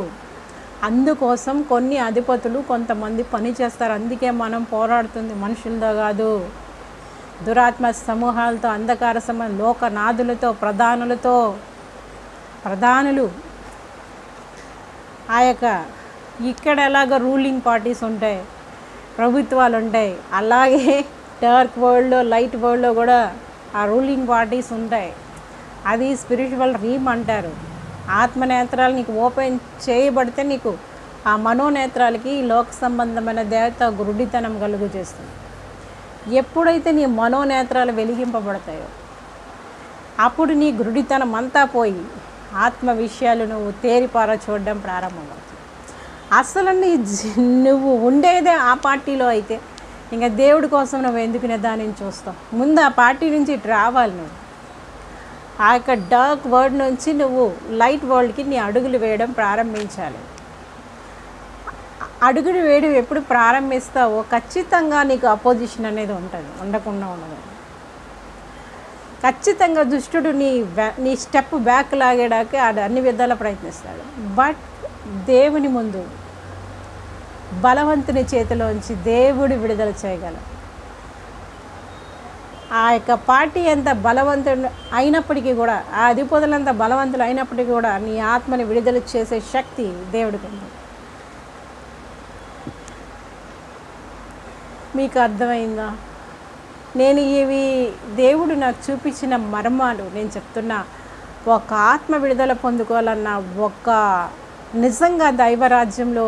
అందుకోసం కొన్ని అధిపతులు కొంతమంది పని చేస్తారు. అందుకే మనం పోరాడుతుంది మనుషులతో కాదు, దురాత్మ సమూహాలతో, అంధకార లోకనాథులతో, ప్రధానులు ఆ యొక్క ఇక్కడ ఎలాగ రూలింగ్ పార్టీస్ ఉంటాయి, ప్రభుత్వాలు ఉంటాయి, అలాగే డార్క్ వరల్డ్లో, లైట్ వరల్డ్లో కూడా ఆ రూలింగ్ పార్టీస్ ఉంటాయి. అది స్పిరిచువల్ రీమ్ అంటారు. ఆత్మనేత్రాలు నీకు ఓపెన్ చేయబడితే నీకు ఆ మనోనేత్రాలకి లోక సంబంధమైన దేవత గురుడితనం కలుగు చేస్తుంది. ఎప్పుడైతే నీ మనోనేత్రాలు వెలిగింపబడతాయో అప్పుడు నీ గురుడితనం అంతా పోయి ఆత్మ విషయాలు నువ్వు తేరిపార చూడడం ప్రారంభమవుతుంది. అసలు నువ్వు ఉండేదే ఆ పార్టీలో అయితే ఇంకా దేవుడి కోసం నువ్వు ఎందుకు దానిని చూస్తావు? ముందు ఆ పార్టీ నుంచి ఇటు రావాలి. నువ్వు ఆ యొక్క డార్క్ వరల్డ్ నుంచి నువ్వు లైట్ వరల్డ్కి నీ అడుగులు వేయడం ప్రారంభించాలి. అడుగులు వేయడం ఎప్పుడు ప్రారంభిస్తావో ఖచ్చితంగా నీకు అపోజిషన్ అనేది ఉంటుంది, ఉండకుండా ఉండదు. ఖచ్చితంగా దుష్టుడు నీ స్టెప్ బ్యాక్ లాగేడాకి అన్ని విధాల ప్రయత్నిస్తాడు. బట్ దేవుని ముందు బలవంతుని చేతిలోంచి దేవుడు విడుదల చేయగలడు. ఆ యొక్క పార్టీ ఎంత బలవంతుడు అయినప్పటికీ కూడా, ఆ అధిపతులంత బలవంతులు అయినప్పటికీ కూడా నీ ఆత్మని విడుదల చేసే శక్తి దేవుడికి ఉంది. మీకు అర్థమైందా? నేను ఇవి దేవుడు నాకు చూపించిన మర్మాలు నేను చెప్తున్నా. ఒక ఆత్మ విడుదల పొందుకోవాలన్నా, ఒక నిజంగా దైవరాజ్యంలో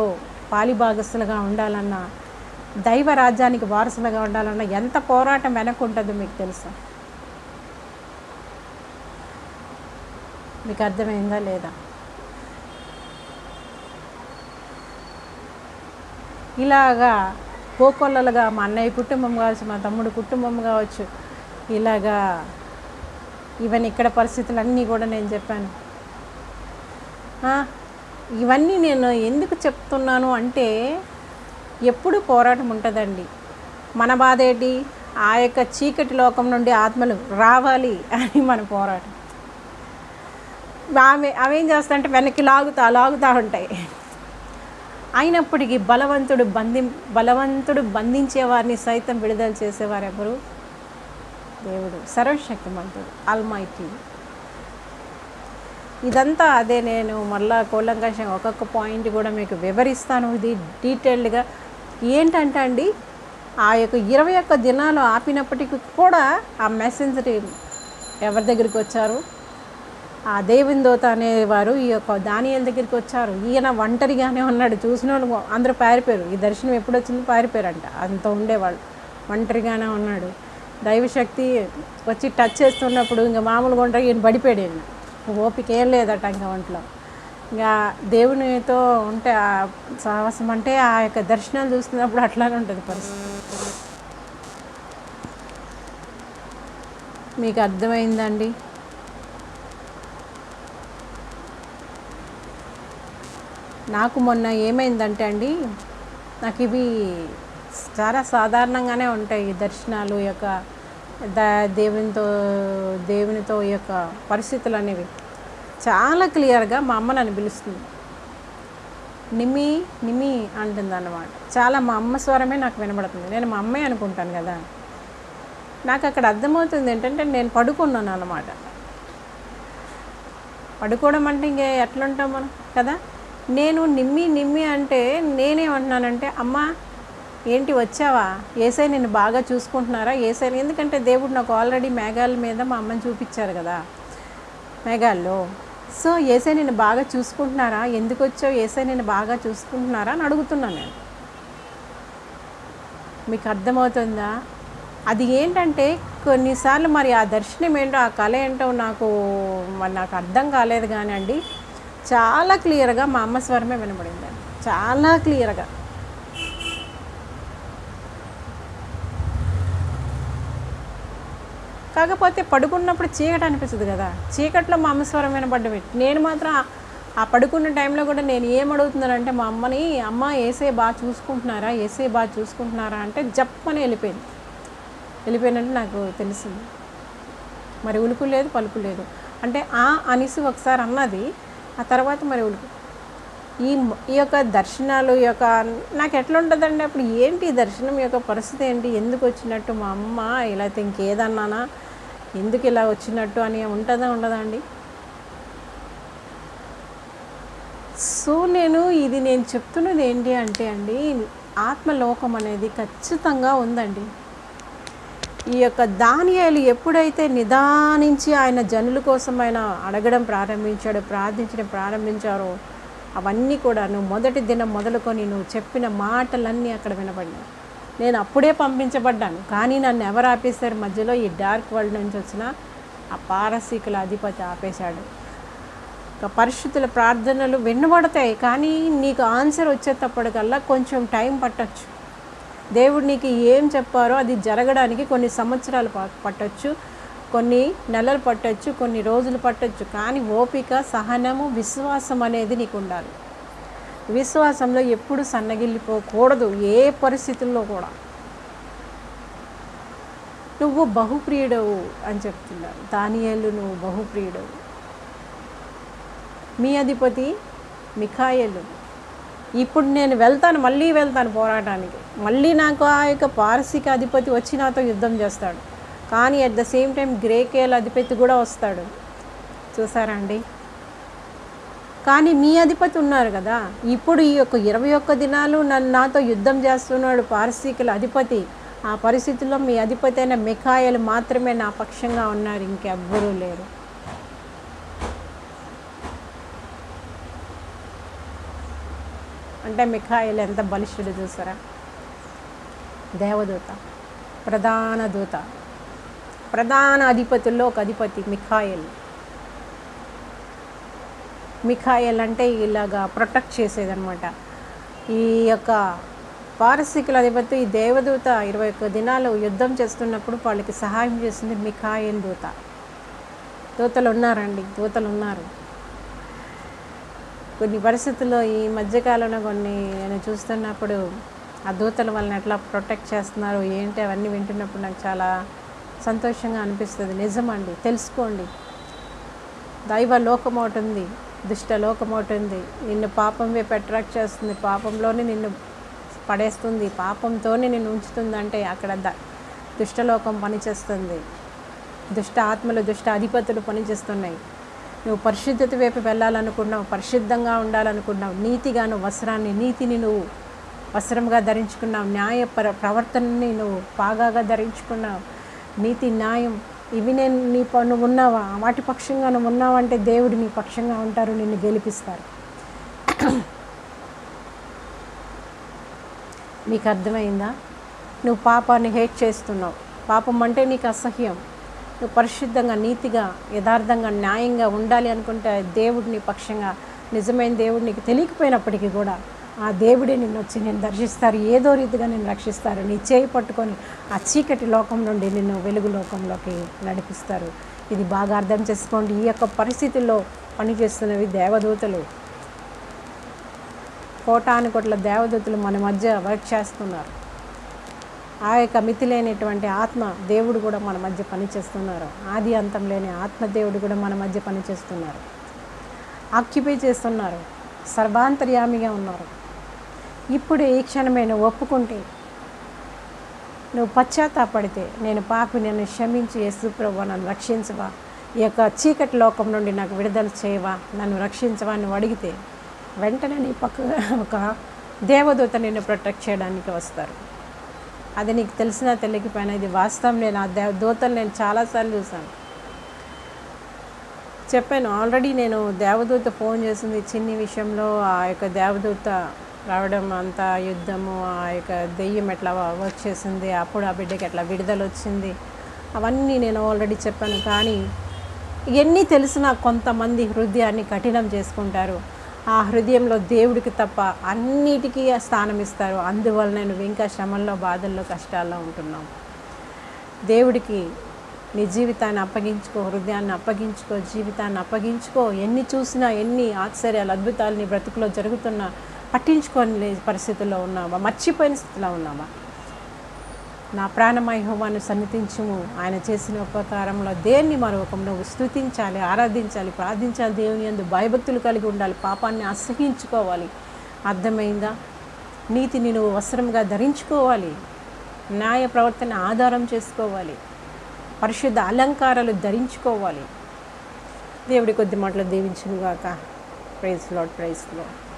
పాలిభాగస్తులుగా ఉండాలన్నా, దైవరాజ్యానికి వారసులుగా ఉండాలన్నా ఎంత పోరాటం వెనకుంటుందో మీకు తెలుసా? మీకు అర్థమైందా లేదా? ఇలాగా కోకొల్లలుగా మా అన్నయ్య కుటుంబం కావచ్చు, మా తమ్ముడు కుటుంబం కావచ్చు, ఇలాగా ఇవన్నీ ఇక్కడ పరిస్థితులన్నీ కూడా నేను చెప్పాను. ఇవన్నీ నేను ఎందుకు చెప్తున్నాను అంటే, ఎప్పుడు పోరాటం ఉంటుందండి. మన బాధ ఏంటి? ఆ యొక్క చీకటి లోకం నుండి ఆత్మలు రావాలి అని మన పోరాటం. అవేం చేస్తాయంటే వెనక్కి లాగుతూ ఉంటాయి. అయినప్పటికీ బలవంతుడు బంధించే వారిని సైతం విడుదల చేసేవారు ఎవరు? దేవుడు, సర్వశక్తిమంతుడు, ఆల్మైటీ. ఇదంతా అదే. నేను మళ్ళా కూలంకషంగా ఒక్కొక్క పాయింట్ కూడా మీకు వివరిస్తాను ఇది డీటెయిల్డ్గా. ఏంటంటే అండి, ఆ యొక్క 21 దినాలు ఆపినప్పటికీ కూడా ఆ మెసెంజర్ ఎవరి దగ్గరికి వచ్చారు? ఆ దేవుని దూత అనేవారు ఈ యొక్క దానియేలు దగ్గరికి వచ్చారు. ఈయన ఒంటరిగానే ఉన్నాడు. చూసిన వాళ్ళు అందరూ పారిపోయారు. ఈ దర్శనం ఎప్పుడు వచ్చింది? పారిపోయారంట. అంత ఉండేవాళ్ళు. ఒంటరిగానే ఉన్నాడు. దైవశక్తి వచ్చి టచ్ చేస్తున్నప్పుడు ఇంకా మామూలుగా ఉంటారు. ఈయన పడిపోయాడు. ఓపిక ఏం లేదట ఇంకా ఒంట్లో. ఇంకా దేవునితో ఉంటే ఆ సాహసం అంటే ఆ యొక్క దర్శనాలు చూస్తున్నప్పుడు అట్లానే ఉంటుంది పరిస్థితి. మీకు అర్థమైందండి? నాకు మొన్న ఏమైందంటే అండి, నాకు ఇవి చాలా సాధారణంగానే ఉంటాయి ఈ దర్శనాలు, యొక్క దేవునితో ఈ యొక్క పరిస్థితులు అనేవి. చాలా క్లియర్గా మా అమ్మ నన్ను పిలుస్తుంది, నిమి నిమి అంటుంది అన్నమాట. చాలా మా అమ్మ స్వరమే నాకు వినబడుతుంది. నేను మా అమ్మే అనుకుంటాను కదా. నాకు అక్కడ అర్థమవుతుంది ఏంటంటే, నేను పడుకున్నాను అన్నమాట. పడుకోవడం అంటే ఇంకే ఎట్లుంటాం మనం కదా. నేను నిమ్మి నిమ్మి అంటే నేనేమంటున్నానంటే, అమ్మ ఏంటి వచ్చావా? ఏసై నిన్ను బాగా చూసుకుంటున్నారా? ఏసై, ఎందుకంటే దేవుడు నాకు ఆల్రెడీ మేఘాల మీద మా అమ్మని చూపించారు కదా, మేఘాల్లో. సో ఏసై నిన్ను బాగా చూసుకుంటున్నారా? ఎందుకు వచ్చావు? ఏసై నిన్ను బాగా చూసుకుంటున్నారా అని అడుగుతున్నాను నేను. మీకు అర్థమవుతుందా? అది ఏంటంటే కొన్నిసార్లు మరి ఆ దర్శనం ఏంటో ఆ కళ ఏంటో నాకు అర్థం కాలేదు కానీ అండి, చాలా క్లియర్గా మా అమ్మ స్వరమే వినబడిందండి, చాలా క్లియర్గా. కాకపోతే పడుకున్నప్పుడు చీకటి అనిపిస్తుంది కదా, చీకట్లో మా అమ్మ స్వరం వినబడ్డం. నేను మాత్రం ఆ పడుకున్న టైంలో కూడా నేను ఏమడుగుతున్నానంటే మా అమ్మని, అమ్మ ఏసే బాగా చూసుకుంటున్నారా అంటే జప్పని వెళ్ళిపోయినట్టు నాకు తెలిసింది. మరి ఉలుకు లేదు పలుకు లేదు. అంటే అనేసి ఒకసారి అన్నది, ఆ తర్వాత మరి ఉలుకు. ఈ యొక్క దర్శనాలు నాకు ఎట్లా ఉంటుందండి అప్పుడు, ఏంటి దర్శనం యొక్క పరిస్థితి ఏంటి, ఎందుకు వచ్చినట్టు మా అమ్మ ఇలా ఇంకేదన్నానా, ఎందుకు ఇలా వచ్చినట్టు అని ఉండదా అండి. సో నేను చెప్తున్నది ఏంటి అంటే అండి, ఆత్మలోకం అనేది ఖచ్చితంగా ఉందండి. ఈ యొక్క దానియేలు ఎప్పుడైతే నిదానించి ఆయన జనుల కోసం ఆయన అడగడం ప్రారంభించారో అవన్నీ కూడా మొదటి దినం మొదలుకొని నువ్వు చెప్పిన మాటలన్నీ అక్కడ వినబడ్డాయి. నేను అప్పుడే పంపించబడ్డాను, కానీ నన్ను ఎవరు ఆపేశారు? మధ్యలో ఈ డార్క్ వరల్డ్ నుంచి వచ్చిన ఆ పారసీకుల అధిపతి ఆపేశాడు. పరిశుద్ధుల ప్రార్థనలు వినబడతాయి, కానీ నీకు ఆన్సర్ వచ్చేటప్పటికల్లా కొంచెం టైం పట్టచ్చు. దేవుడు నీకు ఏం చెప్పారో అది జరగడానికి కొన్ని సంవత్సరాలు పట్టచ్చు, కొన్ని నెలలు పట్టచ్చు, కొన్ని రోజులు పట్టచ్చు. కానీ ఓపిక, సహనము, విశ్వాసం అనేది నీకు ఉండాలి. విశ్వాసంలో ఎప్పుడు సన్నగిల్లిపోకూడదు, ఏ పరిస్థితుల్లో కూడా. నువ్వు బహుప్రియుడవు అని చెప్తున్నారు దానియేలు, నువ్వు బహుప్రియుడవు. మీ అధిపతి మిఖాయేలు, ఇప్పుడు నేను మళ్ళీ వెళ్తాను పోరాటానికి, మళ్ళీ నాకు ఆ యొక్క పారసీక అధిపతి వచ్చి నాతో యుద్ధం చేస్తాడు. కానీ అట్ ద సేమ్ టైం గ్రేకేల్ అధిపతి కూడా వస్తాడు. చూసారా అండి? కానీ మీ అధిపతి ఉన్నారు కదా, ఇప్పుడు ఈ యొక్క 21 దినాలు నాతో యుద్ధం చేస్తున్నాడు పారసీకుల అధిపతి. ఆ పరిస్థితుల్లో మీ అధిపతి అయిన మిఖాయేలు మాత్రమే నా పక్షంగా ఉన్నారు, ఇంకెవ్వరూ లేరు. అంటే మిఖాయేలు ఎంత బలిష్ఠుడు చూసారా? దేవదూత, ప్రధాన దూత, ప్రధాన అధిపతుల్లో ఒక అధిపతి మిఖాయేల్ అంటే ఇలాగా ప్రొటెక్ట్ చేసేదనమాట. ఈ యొక్క పారసీకుల అధిపతి ఈ దేవదూత 21 దినాలు యుద్ధం చేస్తున్నప్పుడు వాళ్ళకి సహాయం చేసింది మిఖాయేల్ దూత. దూతలు ఉన్నారండి, దూతలు ఉన్నారు. కొన్ని పరిస్థితుల్లో ఈ మధ్యకాలంలో నేను చూస్తున్నప్పుడు ఆ దూతల వలన ఎట్లా ప్రొటెక్ట్ చేస్తున్నారు ఏంటి అవన్నీ వింటున్నప్పుడు నాకు చాలా సంతోషంగా అనిపిస్తుంది. నిజమండి, తెలుసుకోండి. దైవ లోకం ఒకటి ఉంది, దుష్ట లోకం ఒకటి ఉంది. నిన్ను పాపం వైపు అట్రాక్ట్ చేస్తుంది, పాపంలోనే నిన్ను పడేస్తుంది, పాపంతోనే నిన్ను ఉంచుతుంది. అంటే అక్కడ దుష్టలోకం పనిచేస్తుంది, దుష్ట ఆత్మలు, దుష్ట అధిపతులు పనిచేస్తున్నాయి. నువ్వు పరిశుద్ధత వైపు వెళ్ళాలనుకున్నావు, పరిశుద్ధంగా ఉండాలనుకున్నావు, నీతిగాను నీతిని నువ్వు వస్త్రంగా ధరించుకున్నావు, న్యాయ ప్రవర్తనని నువ్వు పాగాగా ధరించుకున్నావు, నీతి న్యాయం ఇవి నువ్వు ఉన్నావా, వాటి పక్షంగా నువ్వు ఉన్నావంటే దేవుడు నీ పక్షంగా ఉంటారు, నిన్ను గెలిపిస్తారు. నీకు అర్థమైందా? నువ్వు పాపాన్ని హేట్ చేస్తున్నావు, పాపం అంటే నీకు అసహ్యం. నువ్వు పరిశుద్ధంగా, నీతిగా, యథార్థంగా, న్యాయంగా ఉండాలి అనుకుంటే దేవుడు నీ పక్షంగా, నిజమైన దేవుడు నీకు తెలియకపోయినప్పటికీ కూడా ఆ దేవుడే నిన్ను వచ్చి నేను దర్శిస్తారు, ఏదో రీతిగా నిన్ను రక్షిస్తారు. నీ చేయి పట్టుకొని ఆ చీకటి లోకం నుండి నిన్ను వెలుగు లోకంలోకి నడిపిస్తారు. ఇది బాగా అర్థం చేసుకోండి. ఈ యొక్క పరిస్థితుల్లో పనిచేస్తున్నవి దేవదూతలు. కోటానుకోట్ల దేవదూతలు మన మధ్య వర్క్ చేస్తున్నారు. ఆ యొక్క మితి లేనటువంటి ఆత్మ దేవుడు కూడా మన మధ్య పనిచేస్తున్నారు. ఆది అంతం లేని ఆత్మదేవుడు కూడా మన మధ్య పనిచేస్తున్నారు, ఆక్యుపై చేస్తున్నారు, సర్వాంతర్యామిగా ఉన్నారు. ఇప్పుడు ఈ క్షణమే నువ్వు ఒప్పుకుంటే, నువ్వు పశ్చాత్తాపడితే, నేను పాపి, నన్ను క్షమించి యేసు ప్రభువా నన్ను రక్షించవా, ఈ యొక్క చీకటి లోకం నుండి నాకు విడుదల చేయవా, నన్ను రక్షించవా నువ్వు అడిగితే వెంటనే నీ పక్కగా ఒక దేవదూత నిన్ను ప్రొటెక్ట్ చేయడానికి వస్తారు. అది నీకు తెలిసినా తెలియకపోయినా ఇది వాస్తవం. నేను ఆ దూతలు నేను చాలాసార్లు చూశాను, చెప్పాను ఆల్రెడీ. నేను దేవదూత ఫోన్ చేసింది చిన్ని విషయంలో, ఆ యొక్క దేవదూత రావడం, అంతా యుద్ధము, ఆ యొక్క దెయ్యం ఎట్లా వచ్చేసింది, అప్పుడు ఆ బిడ్డకి ఎట్లా విడుదల వచ్చింది, అవన్నీ నేను ఆల్రెడీ చెప్పాను. కానీ ఇవన్నీ తెలిసిన కొంతమంది హృదయాన్ని కఠినం చేసుకుంటారు. ఆ హృదయంలో దేవుడికి తప్ప అన్నిటికీ స్థానం ఇస్తారు. అందువలన నువ్వు ఇంకా శ్రమల్లో, బాధల్లో, కష్టాల్లో ఉంటున్నావు. దేవుడికి నీ జీవితాన్ని అప్పగించుకో, హృదయాన్ని అప్పగించుకో, జీవితాన్ని అప్పగించుకో. ఎన్ని చూసినా, ఎన్ని ఆశ్చర్యాలు, అద్భుతాలు నీ బ్రతుకులో జరుగుతున్నా పట్టించుకోని పరిస్థితుల్లో ఉన్నావా? మర్చిపోయిన స్థితిలో ఉన్నావా? నా ప్రాణమా యెహోవాను సన్నిధించుము. ఆయన చేసిన ఉపకారంలో దేన్ని మరొకం నువ్వు స్తుతించాలి, ఆరాధించాలి, ప్రార్థించాలి. దేవుని యందు భయభక్తులు కలిగి ఉండాలి. పాపాన్ని అసహించుకోవాలి. అర్థమైందా? నీతిని నువ్వు వస్త్రంగా ధరించుకోవాలి. న్యాయ ప్రవర్తన ఆధారం చేసుకోవాలి. పరిశుద్ధ అలంకారాలు ధరించుకోవాలి. దేవుడి కొద్ది మాటలు దీవించునుగాక. Praise Lord, praise lord.